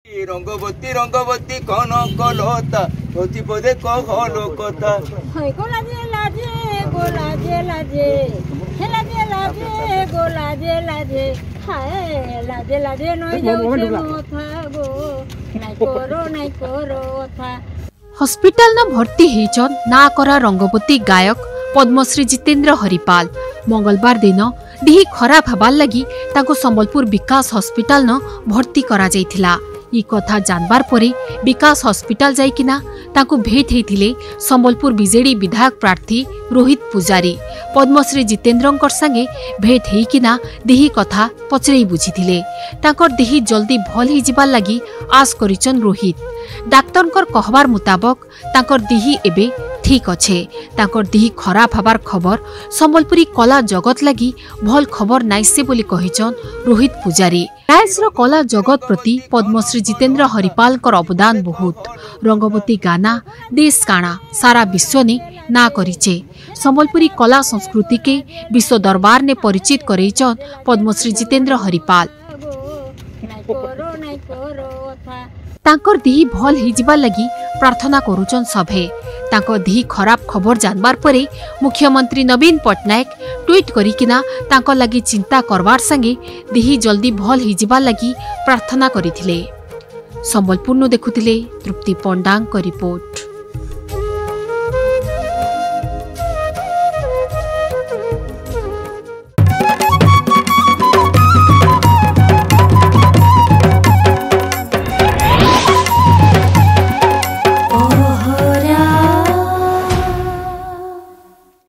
रंगवती रंगवती कौन कलता होती पदे कहलो कथा हाय गोलाजे लाजे गोलाजे लाजे लाजे लाजे गोलाजे लाजे हाय लाजे लाजे नई जाउछे मोथा गो नाइ करो था। हॉस्पिटल न भर्ती हेचन ना करा रंगवती गायक पद्मश्री जितेंद्र हरिपाल मंगलवार दिन डिही खराब हबार लगी ताको संबलपुर विकास हॉस्पिटल न भर्ती करा जाइथिला। ई कथा जानबार परे विकास हॉस्पिटल जाइकिना ताको भेट हेथिले संबलपुर बीजेडी विधायक प्रार्थी रोहित पुजारी पद्मश्री जितेंद्रंकर संगे भेट हेकिना देही कथा पचरेई बुझिथिले। ताकर देही जल्दी भल ही जिबार लगी आस करिचन रोहित। डाक्टरकर कहबार मुताबक ताकर देही एबे ठीक अच्छे। ताकर देही खराब हबार खबर संबलपुरी कला जगत लगी भल खबर नाइसे बोली कहिचन रोहित पुजारी। रायसर कला जगत प्रति पद्मश्री जितेंद्र हरिपाल कर अवदान बहुत। रंगवती गाना देश काना सारा विश्व ने ना करिचे। संबलपुरी कला संस्कृति के विश्व दरबार ने परिचित करैचन पद्मश्री जितेंद्र हरिपाल। तांकर देही भल ही जिबार लगी प्रार्थना करुचन सभे। तांको देही खराब खबर जानबार परे मुख्यमंत्री नवीन पटनायक ट्वीट करिकिना तांको लगी चिंता करबार संगे देही जल्दी भल ही जिबार लगी प्रार्थना करिथिले। संबलपुर नु देखुथिले तृप्ति पंडांग रिपोर्ट।